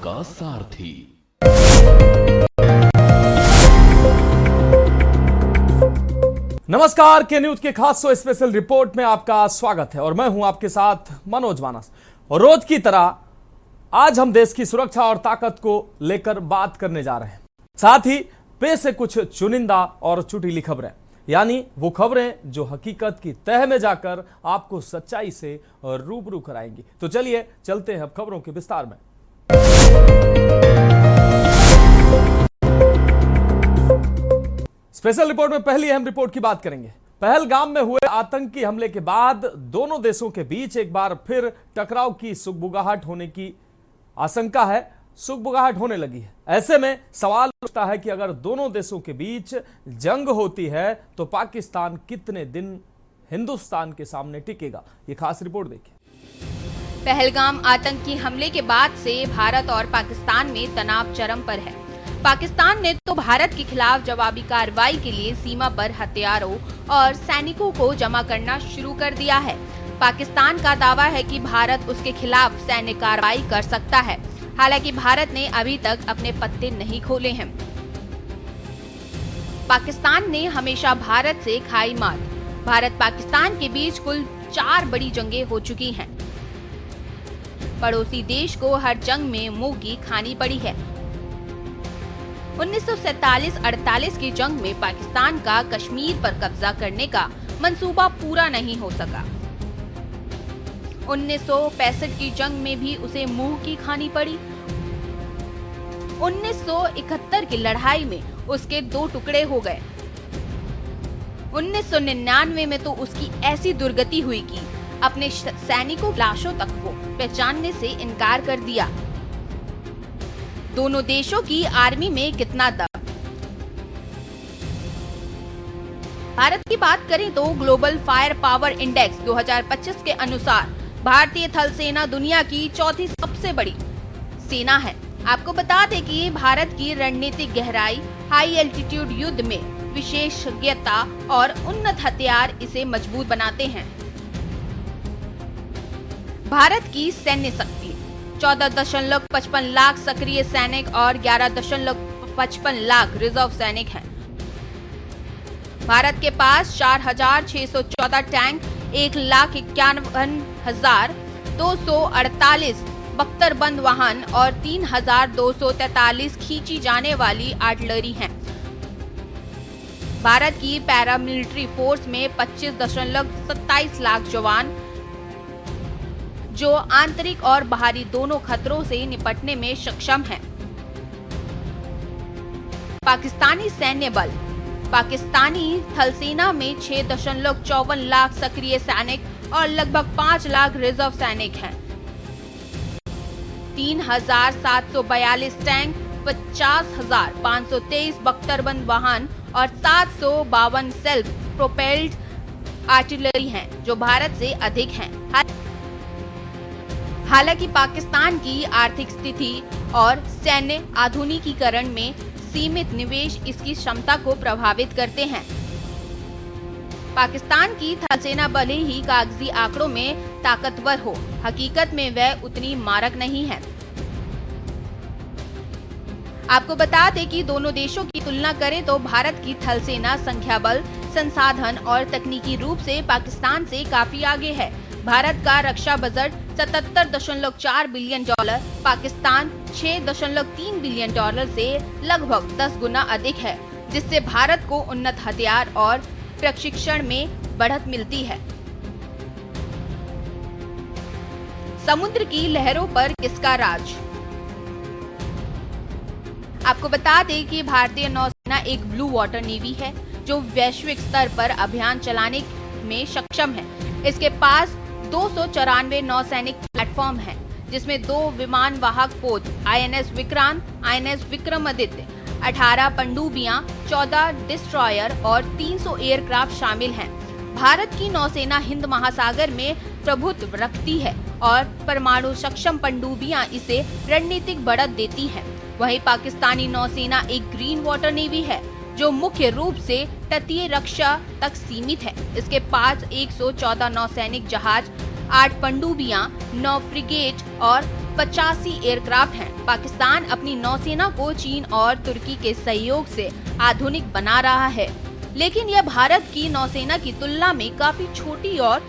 आपका सारथी। नमस्कार, के न्यूज के खास स्पेशल रिपोर्ट में आपका स्वागत है और मैं हूं आपके साथ मनोज मानस। और रोज की तरह आज हम देश की सुरक्षा और ताकत को लेकर बात करने जा रहे हैं। साथ ही पेश है कुछ चुनिंदा और चुटीली खबरें, यानी वो खबरें जो हकीकत की तह में जाकर आपको सच्चाई से रूबरू कराएंगी। तो चलिए चलते हैं अब खबरों के विस्तार में। स्पेशल रिपोर्ट में पहली अहम रिपोर्ट की बात करेंगे। पहलगाम में हुए आतंकी हमले के बाद दोनों देशों के बीच एक बार फिर टकराव की सुगबुगाहट होने की आशंका है, सुगबुगाहट होने लगी है। ऐसे में सवाल उठता है कि अगर दोनों देशों के बीच जंग होती है तो पाकिस्तान कितने दिन हिंदुस्तान के सामने टिकेगा। ये खास रिपोर्ट देखिए। पहलगाम आतंकी हमले के बाद से भारत और पाकिस्तान में तनाव चरम पर है। पाकिस्तान ने तो भारत के खिलाफ जवाबी कार्रवाई के लिए सीमा पर हथियारों और सैनिकों को जमा करना शुरू कर दिया है। पाकिस्तान का दावा है कि भारत उसके खिलाफ सैन्य कार्रवाई कर सकता है। हालांकि भारत ने अभी तक अपने पत्ते नहीं खोले हैं। पाकिस्तान ने हमेशा भारत से खाई मार। भारत पाकिस्तान के बीच कुल 4 बड़ी जंगें हो चुकी हैं। पड़ोसी देश को हर जंग में मुंह की खानी पड़ी है। 1947-48 की जंग में पाकिस्तान का कश्मीर पर कब्जा करने का मंसूबा पूरा नहीं हो सका। 1965 की जंग में भी उसे मुंह की खानी पड़ी। 1971 की लड़ाई में उसके 2 टुकड़े हो गए। 1999 में तो उसकी ऐसी दुर्गति हुई कि अपने सैनिकों लाशों तक को पहचानने से इनकार कर दिया। दोनों देशों की आर्मी में कितना दम। भारत की बात करें तो ग्लोबल फायर पावर इंडेक्स 2025 के अनुसार भारतीय थल सेना दुनिया की 4थी सबसे बड़ी सेना है। आपको बता दें कि भारत की रणनीतिक गहराई, हाई एल्टीट्यूड युद्ध में विशेषज्ञता और उन्नत हथियार इसे मजबूत बनाते हैं। भारत की सैन्य शक्ति 14.55 लाख सक्रिय सैनिक और 11.55 लाख रिजर्व सैनिक हैं। भारत के पास 4,614 टैंक, 1,51,248 बख्तरबंद वाहन और 3,243 खींची जाने वाली आर्टिलरी हैं। भारत की पैरामिलिट्री फोर्स में 25.27 लाख जवान जो आंतरिक और बाहरी दोनों खतरों से निपटने में सक्षम हैं। पाकिस्तानी सैन्य बल पाकिस्तानी थल सेना में 6.54 लाख सक्रिय सैनिक और लगभग 5 लाख रिजर्व सैनिक हैं। 3,742 टैंक, 50,523 बख्तरबंद वाहन और 752 सेल्फ प्रोपेल्ड आर्टिलरी हैं, जो भारत से अधिक हैं। हालांकि पाकिस्तान की आर्थिक स्थिति और सैन्य आधुनिकीकरण में सीमित निवेश इसकी क्षमता को प्रभावित करते हैं। पाकिस्तान की थल सेना भले ही कागजी आंकड़ों में ताकतवर हो, हकीकत में वह उतनी मारक नहीं है। आपको बता दें कि दोनों देशों की तुलना करें तो भारत की थल सेना संख्या बल, संसाधन और तकनीकी रूप से पाकिस्तान से काफी आगे है। भारत का रक्षा budget 77.4 billion dollar, Pakistan 6.3 billion dollar से लगभग 10 गुना अधिक है, जिससे भारत को उन्नत हथियार और प्रशिक्षण में बढ़त मिलती है। समुद्र की लहरों पर किसका राज। आपको बता दें कि भारतीय नौसेना एक ब्लू वाटर नेवी है जो वैश्विक स्तर पर अभियान चलाने में सक्षम है। इसके पास 294 नौसैनिक प्लेटफॉर्म हैं, जिसमें 2 विमान वाहक पोत INS Vikrant, INS Vikramaditya, 18 पनडुब्बियां, 14 destroyer और 300 एयरक्राफ्ट शामिल हैं। भारत की नौसेना हिंद महासागर में प्रभुत्व रखती है और परमाणु सक्षम पनडुब्बियां इसे रणनीतिक बढ़त देती हैं। वहीं पाकिस्तानी नौसेना एक ग्रीन वाटर नेवी है जो मुख्य रूप से तटीय रक्षा तक सीमित है। इसके पास 114 नौसैनिक जहाज, 8 पनडुब्बियां, 9 फ्रिगेट और 85 एयरक्राफ्ट हैं। पाकिस्तान अपनी नौसेना को चीन और तुर्की के सहयोग से आधुनिक बना रहा है, लेकिन यह भारत की नौसेना की तुलना में काफी छोटी और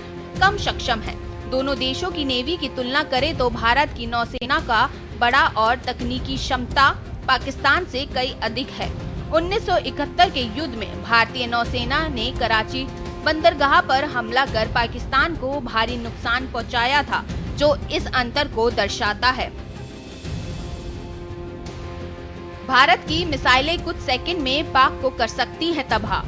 कम सक्षम है। दोनों देशों की नेवी की तुलना करें तो भारत की नौसेना का बड़ा और तकनीकी क्षमता पाकिस्तान से कई अधिक है। 1971 के युद्ध में भारतीय नौसेना ने कराची बंदरगाह पर हमला कर पाकिस्तान को भारी नुकसान पहुंचाया था, जो इस अंतर को दर्शाता है। भारत की मिसाइलें कुछ सेकंड में पाक को कर सकती हैं तबाह।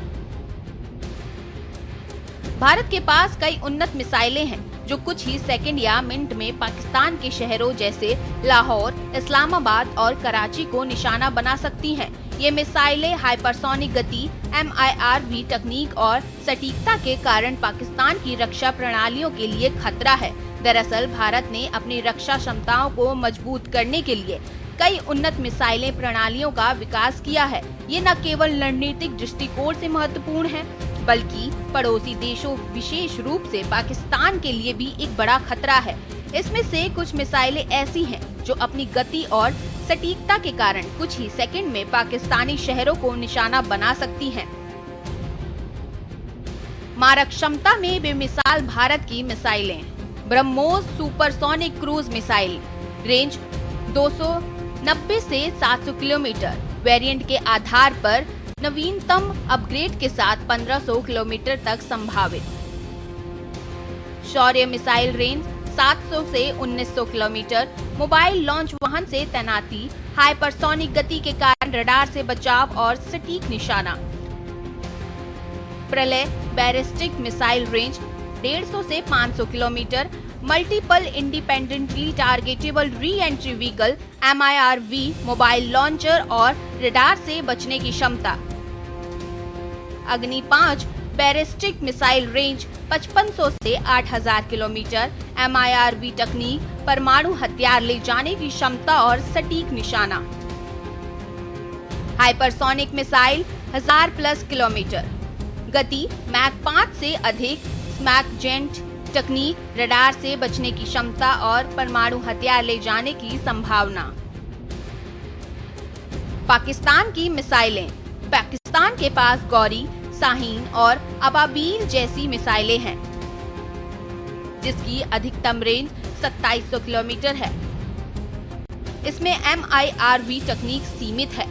भारत के पास कई उन्नत मिसाइलें हैं जो कुछ ही सेकंड या मिनट में पाकिस्तान के शहरों जैसे लाहौर, इस्लामाबाद और कराची को निशाना बना सकती हैं। ये मिसाइलें हाइपरसोनिक गति, MIRV तकनीक और सटीकता के कारण पाकिस्तान की रक्षा प्रणालियों के लिए खतरा है। दरअसल भारत ने अपनी रक्षा क्षमताओं को मजबूत करने के लिए कई उन्नत मिसाइलें प्रणालियों का विकास किया है। ये न केवल रणनीतिक दृष्टिकोण से महत्वपूर्ण है, बल्कि पड़ोसी देशों विशेष रूप से पाकिस्तान के लिए भी एक बड़ा खतरा है। इसमें से कुछ मिसाइलें ऐसी हैं जो अपनी गति और सटीकता के कारण कुछ ही सेकंड में पाकिस्तानी शहरों को निशाना बना सकती हैं। मारक क्षमता में बेमिसाल भारत की मिसाइलें। BrahMos supersonic cruise missile, range 290 से 700 किलोमीटर, वेरिएंट के आधार पर नवीनतम अपग्रेड के साथ 1500 किलोमीटर तक संभावित। शौर्य मिसाइल, रेंज 700 से 1900 किलोमीटर, मोबाइल लॉन्च वाहन से तैनाती, हाइपरसोनिक गति के कारण रडार से बचाव और सटीक निशाना। प्रलय बैलिस्टिक मिसाइल, रेंज 150 से 500 kilometre, multiple independently targetable re entry vehicle, MIRV, mobile launcher और रडार से बचने की क्षमता। अग्नि 5 बैलिस्टिक मिसाइल, रेंज 5500 से 8000 किलोमीटर, MIRV तकनीक, परमाणु हथियार ले जाने की क्षमता और सटीक निशाना। हाइपरसोनिक मिसाइल, 1000 प्लस किलोमीटर, गति मैक 5 से अधिक, स्मैक जेट तकनीक, रडार से बचने की क्षमता और परमाणु हथियार ले जाने की संभावना। पाकिस्तान की मिसाइलें। पाकिस्तान के पास गौरी, शाहीन और अबाबील जैसी मिसाइलें हैं, जिसकी अधिकतम रेंज 2700 किलोमीटर है। इसमें MIRV तकनीक सीमित है।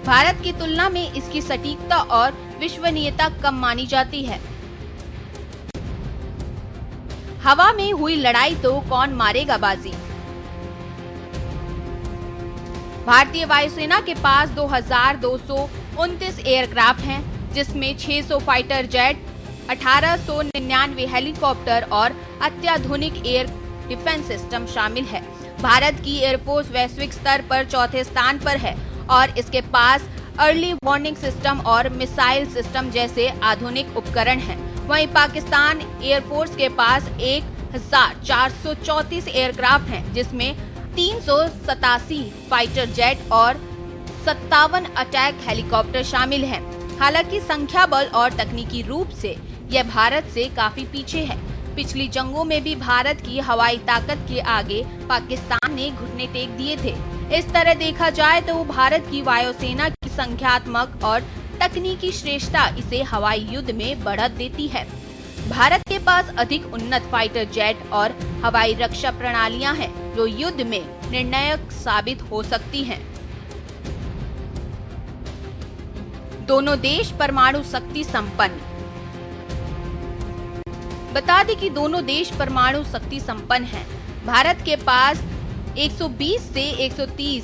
भारत की तुलना में इसकी सटीकता और विश्वसनीयता कम मानी जाती है। हवा में हुई लड़ाई तो कौन मारेगा बाजी। भारतीय वायुसेना के पास 2229 एयरक्राफ्ट हैं, जिसमें 600 फाइटर जेट, 1899 हेलीकॉप्टर और अत्याधुनिक एयर डिफेंस सिस्टम शामिल है। भारत की एयरफोर्स वैश्विक स्तर पर चौथे स्थान पर है और इसके पास अर्ली वार्निंग सिस्टम और मिसाइल सिस्टम जैसे आधुनिक उपकरण हैं। वहीं पाकिस्तान एयरफोर्स के पास 1434 एयरक्राफ्ट हैं, जिसमें 387 फाइटर जेट और 57 अटैक हेलीकॉप्टर शामिल हैं। हालांकि संख्या बल और तकनीकी रूप से यह भारत से काफी पीछे है। पिछली जंगों में भी भारत की हवाई ताकत के आगे पाकिस्तान ने घुटने टेक दिए थे। इस तरह देखा जाए तो भारत की वायुसेना की संख्यात्मक और तकनीकी श्रेष्ठता इसे हवाई युद्ध में बढ़त देती है। भारत के पास अधिक उन्नत फाइटर जेट और हवाई रक्षा प्रणालियां हैं, जो युद्ध में निर्णायक साबित हो सकती हैं। दोनों देश परमाणु शक्ति संपन्न। बता दें कि दोनों देश परमाणु शक्ति संपन्न हैं। भारत के पास 120 से 130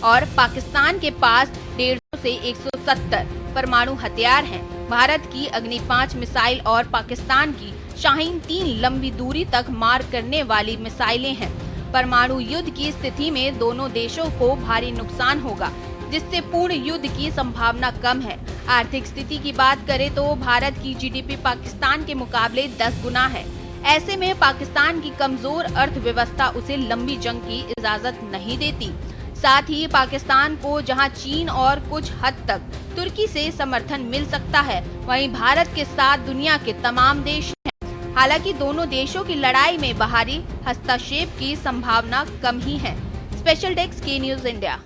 और पाकिस्तान के पास 150 से 170 परमाणु हथियार हैं। भारत की अग्नि 5 मिसाइल और पाकिस्तान की शाहीन 3 लंबी दूरी तक मार करने वाली मिसाइलें हैं। परमाणु युद्ध की स्थिति में दोनों देशों को भारी नुकसान होगा, जिससे पूर्ण युद्ध की संभावना कम है। आर्थिक स्थिति की बात करें तो भारत की GDP पाकिस्तान के मुकाबले 10 गुना है। ऐसे में पाकिस्तान की कमजोर अर्थव्यवस्था उसे लंबी जंग की इजाजत नहीं देती। साथ ही पाकिस्तान को जहां चीन और कुछ हद तक तुर्की से समर्थन मिल सकता है, वहीं भारत के साथ दुनिया के तमाम देश हैं। हालांकि दोनों देशों की लड़ाई में बाहरी हस्तक्षेप की संभावना कम ही है। स्पेशल डेस्क के न्यूज इंडिया।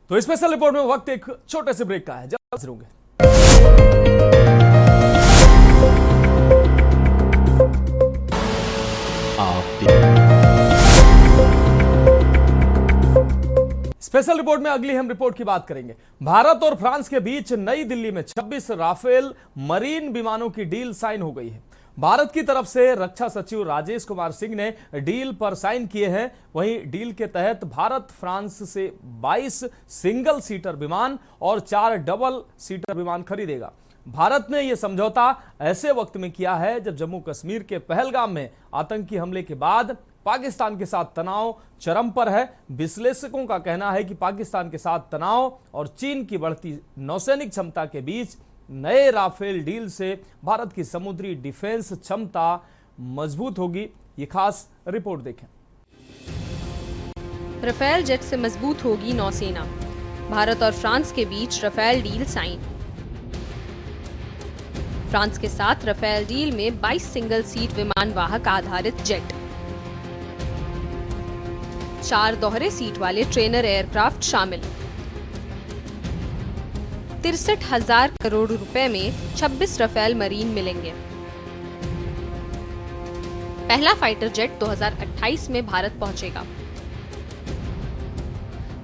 तो स्पेशल रिपोर्ट में वक्त एक छोटे से ब्रेक का है, जल्द हाजिर होंगे। स्पेशल रिपोर्ट में अगली हम रिपोर्ट की बात करेंगे। भारत और फ्रांस के बीच नई दिल्ली में 26 राफेल मरीन विमानों की डील साइन हो गई है। भारत की तरफ से रक्षा सचिव राजेश कुमार सिंह ने डील पर साइन किए हैं। वहीं डील के तहत भारत फ्रांस से 22 सिंगल सीटर विमान और 4 डबल सीटर विमान खरीदेगा। भारत ने यह समझौता ऐसे वक्त में किया है जब जम्मू कश्मीर के पहलगाम में आतंकी हमले के बाद पाकिस्तान के साथ तनाव चरम पर है। विश्लेषकों का कहना है कि पाकिस्तान के साथ तनाव और चीन की बढ़ती नौसैनिक क्षमता के बीच नए राफेल डील से भारत की समुद्री डिफेंस क्षमता मजबूत होगी। ये खास रिपोर्ट देखें। राफेल जेट से मजबूत होगी नौसेना। भारत और फ्रांस के बीच राफेल डील साइन। फ्रांस के साथ राफेल डील में 22 सिंगल सीट विमान वाहक आधारित जेट, 4 दोहरे सीट वाले ट्रेनर एयरक्राफ्ट शामिल। 63,000 करोड़ रुपए में 26 राफेल मरीन मिलेंगे। पहला फाइटर जेट 2028 में भारत पहुंचेगा।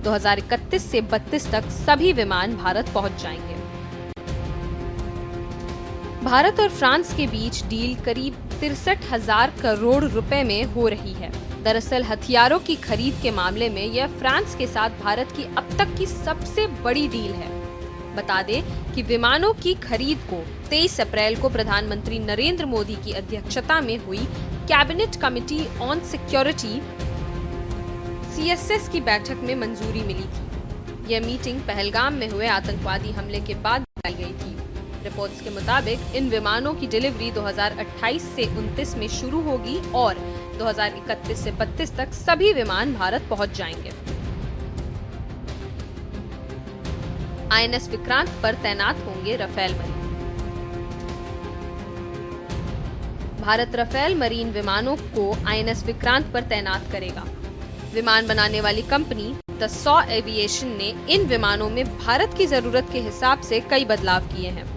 2031 से 32 तक सभी विमान भारत पहुंच जाएंगे। भारत और फ्रांस के बीच डील करीब 63,000 करोड़ रुपए में हो रही है। दरअसल हथियारों की खरीद के मामले में यह फ्रांस के साथ भारत की अब तक की सबसे बड़ी डील है। बता दें कि विमानों की खरीद को 23 अप्रैल को प्रधानमंत्री नरेंद्र मोदी की अध्यक्षता में हुई cabinet committee on security (CSS) की बैठक में मंजूरी मिली थी। यह मीटिंग पहलगाम में हुए आतंकवादी हमले के बाद बुलाई गई थी। रिपोर्ट्स के मुताबिक इन विमानों की डिलीवरी 2028 से 29 में शुरू होगी और 2031 से 32 तक सभी विमान भारत पहुंच जाएंगे। INS विक्रांत पर तैनात होंगे Rafale Marine. Bharat Rafale Marine विमानों को INS विक्रांत पर तैनात करेगा। विमान बनाने वाली कंपनी दसॉ एविएशन ने इन विमानों में भारत की जरूरत के हिसाब से कई बदलाव किए हैं।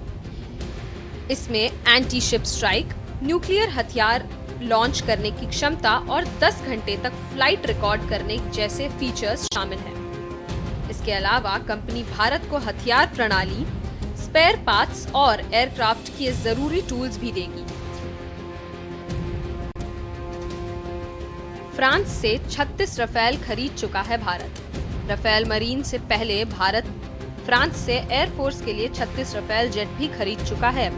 इसमें एंटी शिप स्ट्राइक, न्यूक्लियर हथियार लॉन्च करने की क्षमता और 10 घंटे तक फ्लाइट रिकॉर्ड करने जैसे फीचर्स शामिल हैं। इसके अलावा कंपनी भारत को हथियार प्रणाली, स्पेयर पार्ट्स और एयरक्राफ्ट के जरूरी टूल्स भी देगी। फ्रांस से 36 राफेल खरीद चुका है भारत। राफेल मरीन से पहले भारत फ्रांस से एयरफोर्स के लिए 36 राफेल जेट भी खरीद चुका है।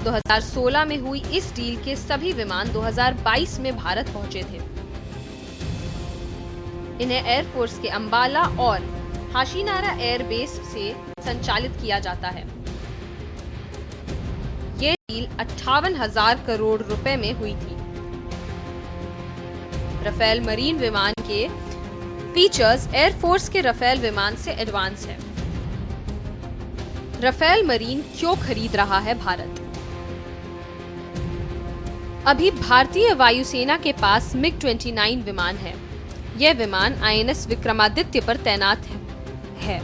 2016 में हुई इस डील के सभी विमान 2022 में भारत पहुंचे थे। इन्हें एयरफोर्स के अंबाला और हाशीनारा एयरबेस से संचालित किया जाता है। ये डील 58,000 करोड़ रुपए में हुई थी। राफेल मरीन विमान के फीचर्स एयरफोर्स के राफेल विमान से एडवांस है। राफेल मरीन क्यों खरीद रहा है भारत? अभी भारतीय वायुसेना के पास MiG-29 विमान है। यह विमान INS विक्रमादित्य पर तैनात है।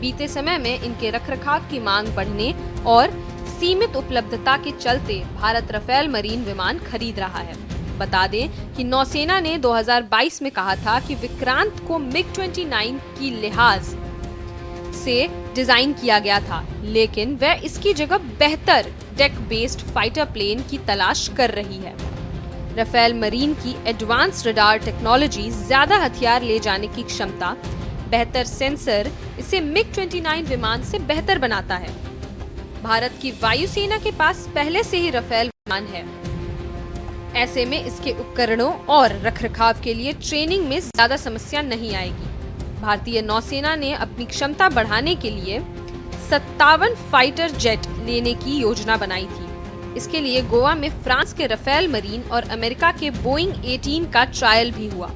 बीते समय में इनके रखरखाव की मांग बढ़ने और सीमित उपलब्धता के चलते भारत राफेल मरीन विमान खरीद रहा है। बता दें कि नौसेना ने 2022 में कहा था कि विक्रांत को MiG-29 की लिहाज से डिजाइन किया गया था, लेकिन वह इसकी जगह बेहतर डेक बेस्ड फाइटर प्लेन की तलाश कर रही है। राफेल मरीन की एडवांस रडार टेक्नोलॉजी, ज्यादा हथियार ले जाने की क्षमता, बेहतर सेंसर इसे MiG-29 विमान से बेहतर बनाता है। भारत की वायुसेना के पास पहले से ही राफेल विमान है। ऐसे में इसके उपकरणों और रखरखाव के लिए ट्रेनिंग में ज्यादा समस्या नहीं आएगी। भारतीय नौसेना ने अपनी क्षमता बढ़ाने के लिए 57 फाइटर जेट लेने की योजना बनाई थी। इसके लिए गोवा में फ्रांस के राफेल मरीन और अमेरिका के बोइंग 18 का ट्रायल भी हुआ।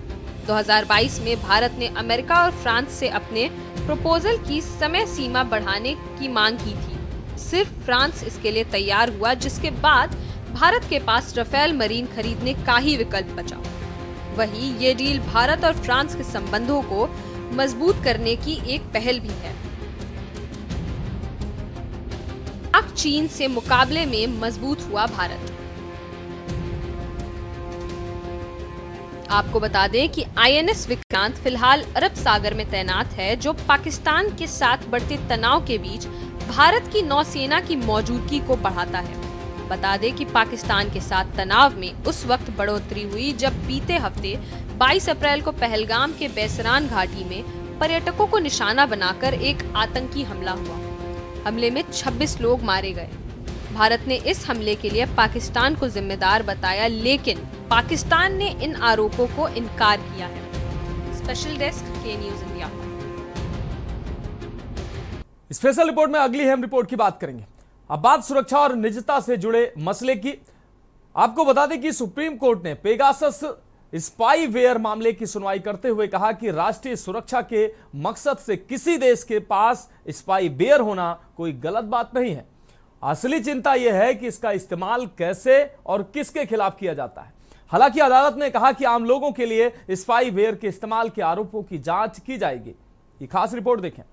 2022 में भारत ने अमेरिका और फ्रांस से अपने प्रपोजल की समय सीमा बढ़ाने की मांग की थी। सिर्फ फ्रांस इसके लिए तैयार हुआ, जिसके बाद भारत के पास राफेल मरीन खरीदने का ही विकल्प बचा। वहीं ये डील भारत और फ्रांस के संबंधों को मजबूत करने की एक पहल भी है। पाक चीन से मुकाबले में मजबूत हुआ भारत। आपको बता दें कि INS विक्रांत फिलहाल अरब सागर में तैनात है, जो पाकिस्तान के साथ बढ़ते तनाव के बीच भारत की नौसेना की मौजूदगी को बढ़ाता है। बता दें कि पाकिस्तान के साथ तनाव में उस वक्त बढ़ोतरी हुई जब बीते हफ्ते 22 अप्रैल को पहलगाम के बेसरान घाटी में पर्यटकों को निशाना बनाकर एक आतंकी हमला हुआ। हमले में 26 लोग मारे गए। भारत ने इस हमले के लिए पाकिस्तान को जिम्मेदार बताया, लेकिन पाकिस्तान ने इन आरोपों को इनकार किया है। स्पेशल डेस्क के न्यूज़ इंडिया। स्पेशल रिपोर्ट में अगली अहम रिपोर्ट की बात करेंगे। अब बात सुरक्षा और निजता से जुड़े मसले की। आपको बता दें कि सुप्रीम कोर्ट ने पेगासस स्पाईवेयर मामले की सुनवाई करते हुए कहा कि राष्ट्रीय सुरक्षा के मकसद से किसी देश के पास स्पाईवेयर होना कोई गलत बात नहीं है। असली चिंता यह है कि इसका इस्तेमाल कैसे और किसके खिलाफ किया जाता है। हालांकि अदालत ने कहा कि आम लोगों के लिए स्पाईवेयर के इस्तेमाल के आरोपों की जांच की जाएगी। ये खास रिपोर्ट देखें।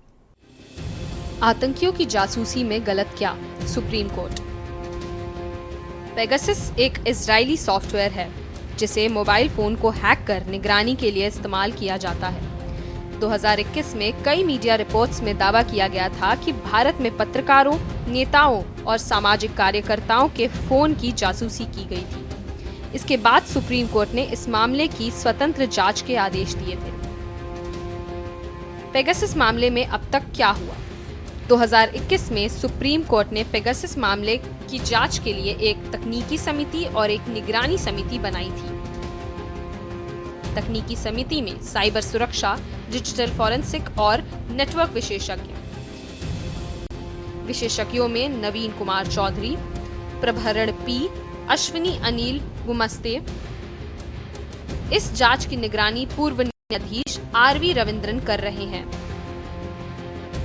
आतंकियों की जासूसी में गलत क्या? Supreme court. पेगासस एक इजरायली सॉफ्टवेयर है जिसे मोबाइल फोन को हैक कर निगरानी के लिए इस्तेमाल किया जाता है। 2021 में कई मीडिया रिपोर्ट्स में दावा किया गया था कि भारत में पत्रकारों, नेताओं और सामाजिक कार्यकर्ताओं के फोन की जासूसी की गई थी। इसके बाद सुप्रीम कोर्ट ने इस मामले की स्वतंत्र जांच के आदेश दिए थे। पेगासस मामले में अब तक क्या हुआ? 2021 में सुप्रीम कोर्ट ने पेगासस मामले की जांच के लिए एक तकनीकी समिति और एक निगरानी समिति बनाई थी। तकनीकी समिति में साइबर सुरक्षा, डिजिटल फॉरेंसिक और नेटवर्क विशेषज्ञों में नवीन कुमार चौधरी, प्रभरण पी, अश्विनी अनिल गुमस्ते। इस जांच की निगरानी पूर्व न्यायाधीश RV रविंद्रन कर रहे हैं,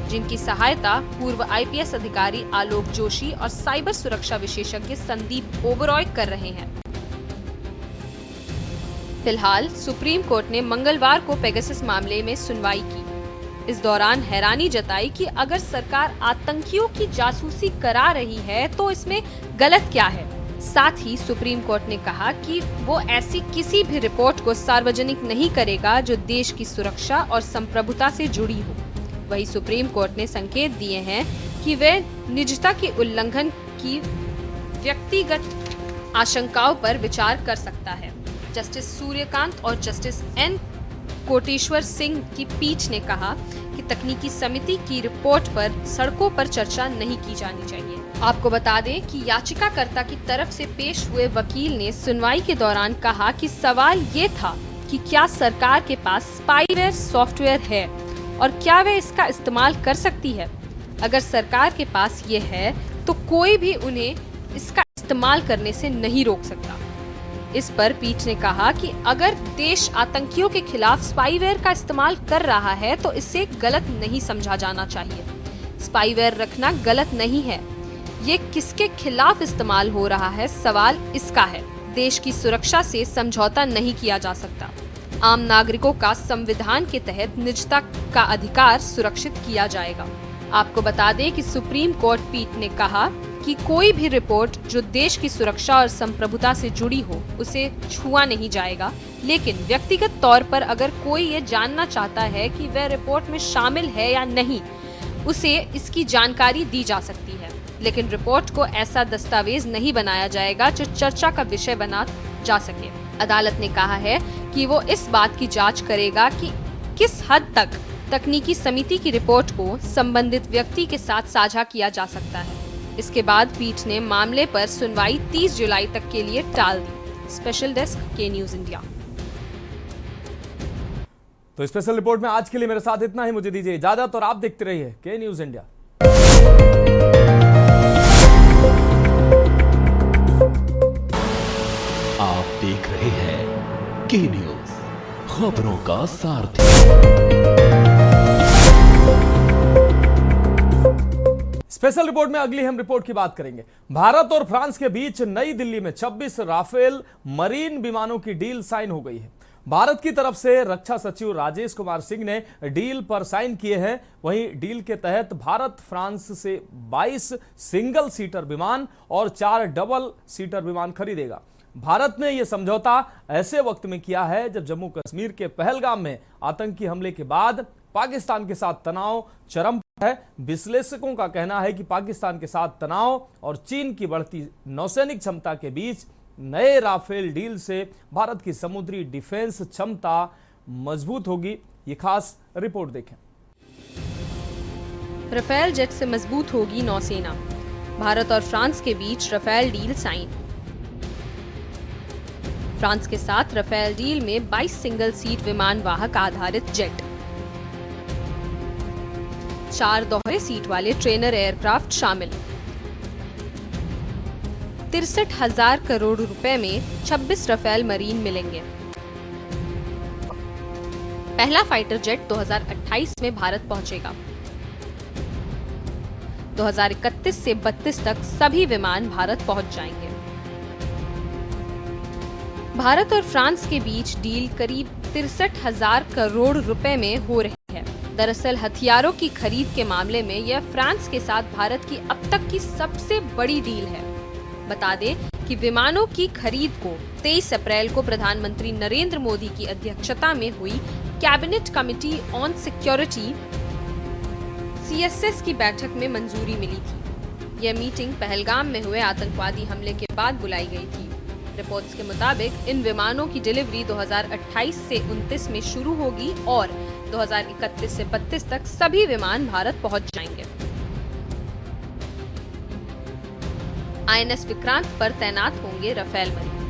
जिनकी सहायता पूर्व IPS अधिकारी आलोक जोशी और साइबर सुरक्षा विशेषज्ञ संदीप ओबरॉय कर रहे हैं। फिलहाल सुप्रीम कोर्ट ने मंगलवार को पेगासस मामले में सुनवाई की। इस दौरान हैरानी जताई कि अगर सरकार आतंकियों की जासूसी करा रही है तो इसमें गलत क्या है। साथ ही सुप्रीम कोर्ट ने कहा कि वो ऐसी किसी भी रिपोर्ट को सार्वजनिक नहीं करेगा जो देश की सुरक्षा और संप्रभुता से जुड़ी हो। वहीं सुप्रीम कोर्ट ने संकेत दिए हैं कि वे निजता के उल्लंघन की व्यक्तिगत आशंकाओं पर विचार कर सकता है। जस्टिस सूर्यकांत और जस्टिस N कोटेश्वर सिंह की पीठ ने कहा कि तकनीकी समिति की रिपोर्ट पर सड़कों पर चर्चा नहीं की जानी चाहिए। आपको बता दें कि याचिकाकर्ता की तरफ से पेश हुए वकील ने सुनवाई के दौरान कहा कि सवाल ये था कि क्या सरकार के पास स्पाईवेयर सॉफ्टवेयर है और क्या वे इसका इस्तेमाल कर सकती है। अगर सरकार के पास ये है तो कोई भी उन्हें इसका इस्तेमाल करने से नहीं रोक सकता। इस पर पीठ ने कहा कि अगर देश आतंकियों के खिलाफ स्पाईवेयर का इस्तेमाल कर रहा है तो इसे गलत नहीं समझा जाना चाहिए। स्पाईवेयर रखना गलत नहीं है, ये किसके खिलाफ इस्तेमाल हो रहा है, सवाल इसका है। देश की सुरक्षा से समझौता नहीं किया जा सकता। आम नागरिकों का संविधान के तहत निजता का अधिकार सुरक्षित किया जाएगा। आपको बता दें कि सुप्रीम कोर्ट पीठ ने कहा कि कोई भी रिपोर्ट जो देश की सुरक्षा और संप्रभुता से जुड़ी हो उसे छुआ नहीं जाएगा, लेकिन व्यक्तिगत तौर पर अगर कोई ये जानना चाहता है कि वह रिपोर्ट में शामिल है या नहीं, उसे इसकी जानकारी दी जा सकती है। लेकिन रिपोर्ट को ऐसा दस्तावेज नहीं बनाया जाएगा जो चर्चा का विषय बना जा सके। अदालत ने कहा है कि वो इस बात की जांच करेगा कि किस हद तक तकनीकी समिति की रिपोर्ट को संबंधित व्यक्ति के साथ साझा किया जा सकता है। इसके बाद पीठ ने मामले पर सुनवाई 30 जुलाई तक के लिए टाल दी। स्पेशल डेस्क के न्यूज़ इंडिया। तो स्पेशल रिपोर्ट में आज के लिए मेरे साथ इतना ही। मुझे दीजिए इजाजत और आप देखते रहिए के न्यूज़ इंडिया। आप देख रहे हैं के न्यूज़, खबरों का सारथी। स्पेशल रिपोर्ट में अगली हम रिपोर्ट की बात करेंगे। भारत और फ्रांस के बीच नई दिल्ली में 26 राफेल मरीन विमानों की डील साइन हो गई है। भारत की तरफ से रक्षा सचिव राजेश कुमार सिंह ने डील पर साइन किए हैं। वहीं डील के तहत भारत फ्रांस से 22 सिंगल सीटर विमान और 4 डबल सीटर विमान खरीदेगा। भारत ने यह समझौता ऐसे वक्त में किया है जब जम्मू कश्मीर के पहलगाम में आतंकी हमले के बाद पाकिस्तान के साथ तनाव चरम पर है। विश्लेषकों का कहना है कि पाकिस्तान के साथ तनाव और चीन की बढ़ती नौसैनिक क्षमता के बीच नए राफेल डील से भारत की समुद्री डिफेंस क्षमता मजबूत होगी। ये खास रिपोर्ट देखें। राफेल जेट से मजबूत होगी नौसेना। भारत और फ्रांस के बीच राफेल डील साइन। फ्रांस के साथ राफेल डील में 22 सिंगल सीट विमान वाहक आधारित जेट, 4 दोहरे सीट वाले ट्रेनर एयरक्राफ्ट शामिल। 63,000 करोड़ रुपए में 26 राफेल मरीन मिलेंगे। पहला फाइटर जेट 2028 में भारत पहुंचेगा। 2031 से 32 तक सभी विमान भारत पहुंच जाएंगे। भारत और फ्रांस के बीच डील करीब 63,000 करोड़ रुपए में हो रही है। दरअसल हथियारों की खरीद के मामले में यह फ्रांस के साथ भारत की अब तक की सबसे बड़ी डील है। बता दें कि विमानों की खरीद को 23 अप्रैल को प्रधानमंत्री नरेंद्र मोदी की अध्यक्षता में हुई cabinet committee on security (CSS) की बैठक में मंजूरी मिली थी। यह मीटिंग पहलगाम में हुए आतंकवादी हमले के बाद बुलाई गई थी। रिपोर्ट्स के मुताबिक इन विमानों की डिलीवरी 2028 से 29 में शुरू होगी और 2031 से 32 तक सभी विमान भारत पहुंच जाएंगे। INS विक्रांत पर तैनात होंगे Rafale Marine.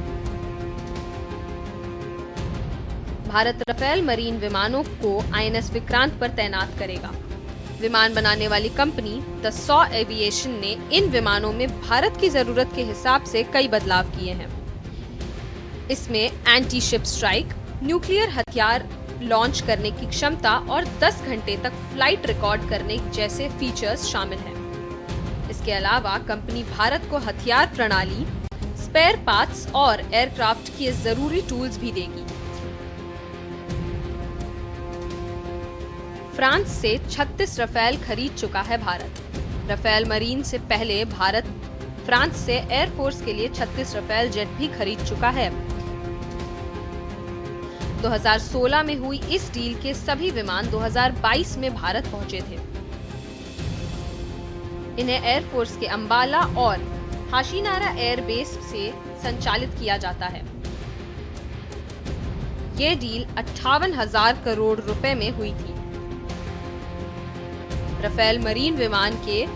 Bharat Rafale Marine विमानों को INS विक्रांत पर तैनात करेगा। विमान बनाने वाली कंपनी दसॉ एविएशन ने इन विमानों में भारत की जरूरत के हिसाब से कई बदलाव किए हैं। इसमें एंटी शिप स्ट्राइक, न्यूक्लियर हथियार लॉन्च करने की क्षमता और 10 घंटे तक फ्लाइट रिकॉर्ड करने जैसे फीचर्स शामिल हैं। इसके अलावा कंपनी भारत को हथियार प्रणाली, स्पेयर पार्ट्स और एयरक्राफ्ट के जरूरी टूल्स भी देगी। फ्रांस से 36 राफेल खरीद चुका है भारत। राफेल मरीन से पहले भारत फ्रांस से एयरफोर्स के लिए 36 राफेल जेट भी खरीद चुका है। 2016 में हुई इस डील के सभी विमान 2022 में भारत पहुंचे थे। इन्हें एयरफोर्स के अंबाला और हाशीनारा एयरबेस से संचालित किया जाता है। ये डील 58,000 करोड़ रुपए में हुई थी। राफेल मरीन विमान के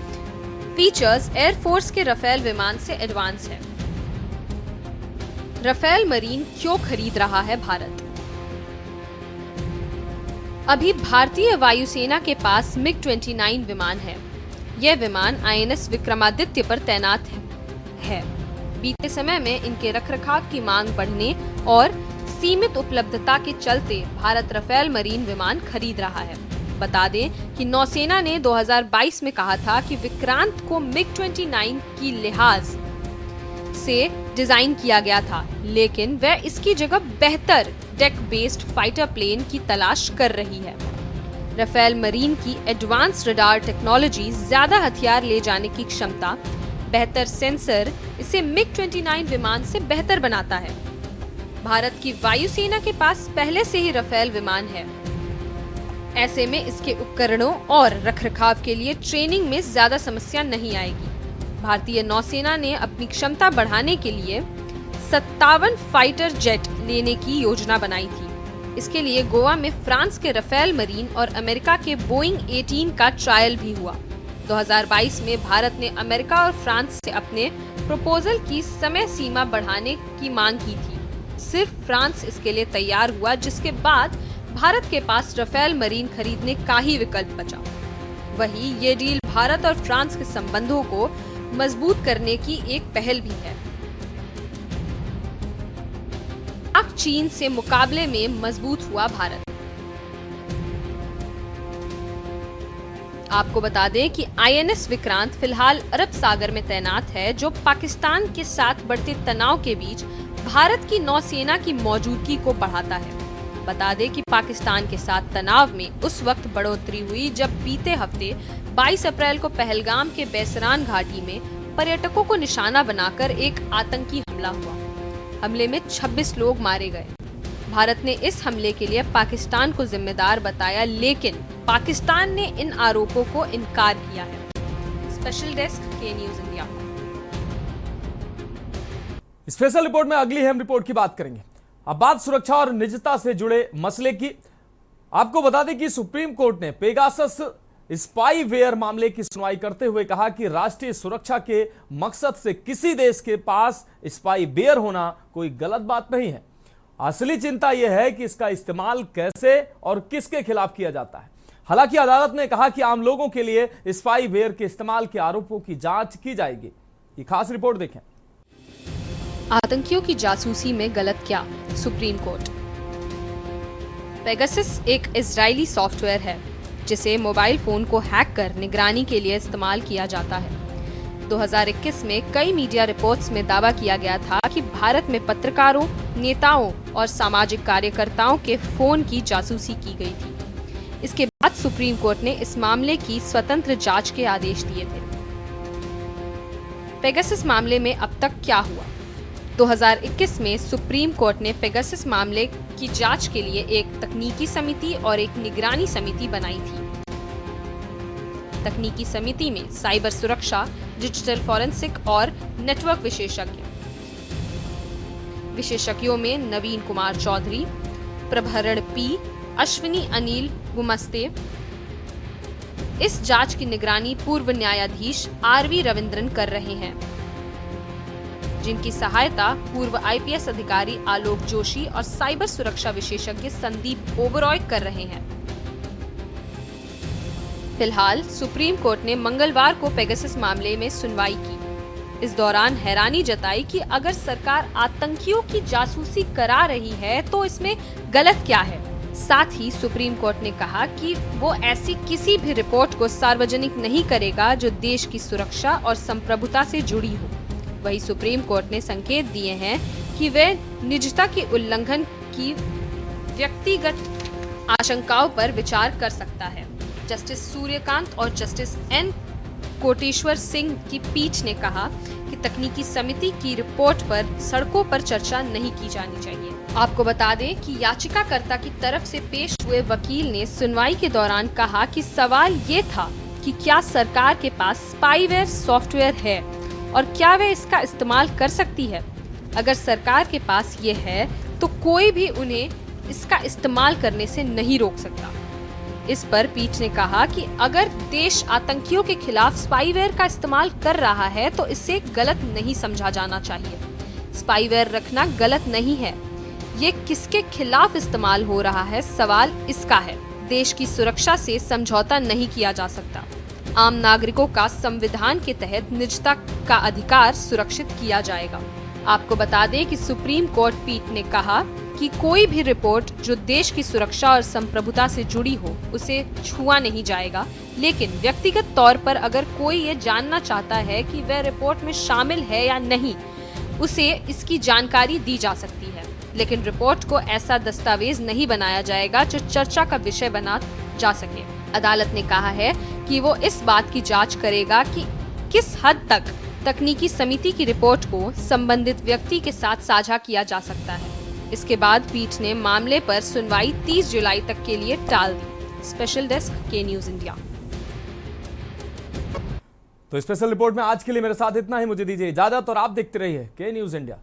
फीचर्स एयरफोर्स के राफेल विमान से एडवांस है। राफेल मरीन क्यों खरीद रहा है भारत? अभी भारतीय वायुसेना के पास MiG-29 विमान है। यह विमान INS विक्रमादित्य पर तैनात है। बीते समय में इनके रखरखाव की मांग बढ़ने और सीमित उपलब्धता के चलते भारत राफेल मरीन विमान खरीद रहा है। बता दें कि नौसेना ने 2022 में कहा था कि विक्रांत को MiG-29 की लिहाज से डिजाइन किया गया था, लेकिन वह इसकी जगह बेहतर डेक बेस्ड फाइटर प्लेन की तलाश कर रही है। राफेल मरीन की एडवांस रडार टेक्नोलॉजी, ज्यादा हथियार ले जाने की क्षमता, बेहतर सेंसर इसे MiG-29 विमान से बेहतर बनाता है। भारत की वायुसेना के पास पहले से ही राफेल विमान है। ऐसे में इसके उपकरणों और रखरखाव के लिए ट्रेनिंग में ज्यादा समस्या नहीं आएगी। भारतीय नौसेना ने अपनी क्षमता बढ़ाने के लिए 57 फाइटर जेट लेने की योजना बनाई थी। इसके लिए गोवा में फ्रांस के राफेल मरीन और अमेरिका के बोइंग 18 का ट्रायल भी हुआ। 2022 में भारत ने अमेरिका और फ्रांस से अपने प्रपोजल की समय सीमा बढ़ाने की मांग की थी। सिर्फ फ्रांस इसके लिए तैयार हुआ, जिसके बाद भारत के पास राफेल मरीन खरीदने का ही विकल्प बचा। वहीं ये डील भारत और फ्रांस के संबंधों को मजबूत करने की एक पहल भी है। पाक चीन से मुकाबले में मजबूत हुआ भारत। आपको बता दें कि आईएनएस विक्रांत फिलहाल अरब सागर में तैनात है, जो पाकिस्तान के साथ बढ़ते तनाव के बीच भारत की नौसेना की मौजूदगी को बढ़ाता है। बता दें कि पाकिस्तान के साथ तनाव में उस वक्त बढ़ोतरी हुई जब बीते हफ्ते 22 अप्रैल को पहलगाम के बैसरान घाटी में पर्यटकों को निशाना बनाकर एक आतंकी हमला हुआ। हमले में 26 लोग मारे गए। भारत ने इस हमले के लिए पाकिस्तान को जिम्मेदार बताया, लेकिन पाकिस्तान ने इन आरोपों को इनकार किया है। स्पेशल डेस्क के न्यूज इंडिया। स्पेशल रिपोर्ट में अगली अहम रिपोर्ट की बात करेंगे। अब बात सुरक्षा और निजता से जुड़े मसले की। आपको बता दें कि सुप्रीम कोर्ट ने पेगासस स्पाईवेयर मामले की सुनवाई करते हुए कहा कि राष्ट्रीय सुरक्षा के मकसद से किसी देश के पास स्पाईवेयर होना कोई गलत बात नहीं है। असली चिंता यह है कि इसका इस्तेमाल कैसे और किसके खिलाफ किया जाता है। हालांकि अदालत ने कहा कि आम लोगों के लिए स्पाईवेयर के इस्तेमाल के आरोपों की जांच की जाएगी। ये खास रिपोर्ट देखें। आतंकियों की जासूसी में गलत क्या? Supreme court. पेगासस एक इजरायली सॉफ्टवेयर है जिसे मोबाइल फोन को हैक कर निगरानी के लिए इस्तेमाल किया जाता है। 2021 में कई मीडिया रिपोर्ट्स में दावा किया गया था कि भारत में पत्रकारों, नेताओं और सामाजिक कार्यकर्ताओं के फोन की जासूसी की गई थी। इसके बाद सुप्रीम कोर्ट ने इस मामले की स्वतंत्र जांच के आदेश दिए थे। पेगासस मामले में अब तक क्या हुआ? 2021 में सुप्रीम कोर्ट ने पेगासस मामले की जांच के लिए एक तकनीकी समिति और एक निगरानी समिति बनाई थी। तकनीकी समिति में साइबर सुरक्षा, डिजिटल फॉरेंसिक और नेटवर्क विशेषज्ञों में नवीन कुमार चौधरी, प्रभरण पी, अश्विनी अनिल गुमस्ते। इस जांच की निगरानी पूर्व न्यायाधीश आरवी रविंद्रन कर रहे हैं, जिनकी सहायता पूर्व आईपीएस अधिकारी आलोक जोशी और साइबर सुरक्षा विशेषज्ञ संदीप ओबरॉय कर रहे हैं। फिलहाल सुप्रीम कोर्ट ने मंगलवार को पेगासस मामले में सुनवाई की। इस दौरान हैरानी जताई कि अगर सरकार आतंकियों की जासूसी करा रही है तो इसमें गलत क्या है। साथ ही सुप्रीम कोर्ट ने कहा कि वो ऐसी किसी भी रिपोर्ट को सार्वजनिक नहीं करेगा जो देश की सुरक्षा और संप्रभुता से जुड़ी हो। वहीं सुप्रीम कोर्ट ने संकेत दिए हैं कि वे निजता के उल्लंघन की व्यक्तिगत आशंकाओं पर विचार कर सकता है। जस्टिस सूर्यकांत और जस्टिस एन कोटेश्वर सिंह की पीठ ने कहा कि तकनीकी समिति की रिपोर्ट पर सड़कों पर चर्चा नहीं की जानी चाहिए। आपको बता दें कि याचिकाकर्ता की तरफ से पेश हुए वकील ने सुनवाई के दौरान कहा कि सवाल ये था कि क्या सरकार के पास स्पाईवेयर सॉफ्टवेयर है और क्या वे इसका इस्तेमाल कर सकती है। अगर सरकार के पास ये है तो कोई भी उन्हें इसका इस्तेमाल करने से नहीं रोक सकता। इस पर पीठ ने कहा कि अगर देश आतंकियों के खिलाफ स्पाईवेयर का इस्तेमाल कर रहा है तो इसे गलत नहीं समझा जाना चाहिए। स्पाईवेयर रखना गलत नहीं है, ये किसके खिलाफ इस्तेमाल हो रहा है, सवाल इसका है। देश की सुरक्षा से समझौता नहीं किया जा सकता। आम नागरिकों का संविधान के तहत निजता का अधिकार सुरक्षित किया जाएगा। आपको बता दें कि सुप्रीम कोर्ट पीठ ने कहा कि कोई भी रिपोर्ट जो देश की सुरक्षा और संप्रभुता से जुड़ी हो उसे छुआ नहीं जाएगा, लेकिन व्यक्तिगत तौर पर अगर कोई ये जानना चाहता है कि वह रिपोर्ट में शामिल है या नहीं, उसे इसकी जानकारी दी जा सकती है। लेकिन रिपोर्ट को ऐसा दस्तावेज नहीं बनाया जाएगा जो चर्चा का विषय बना जा सके। अदालत ने कहा है कि वो इस बात की जांच करेगा कि किस हद तक तकनीकी समिति की रिपोर्ट को संबंधित व्यक्ति के साथ साझा किया जा सकता है। इसके बाद पीठ ने मामले पर सुनवाई 30 जुलाई तक के लिए टाल दी। स्पेशल डेस्क के न्यूज इंडिया। तो स्पेशल रिपोर्ट में आज के लिए मेरे साथ इतना ही। मुझे दीजिए इजाजत और आप देखते रहिए के न्यूज इंडिया।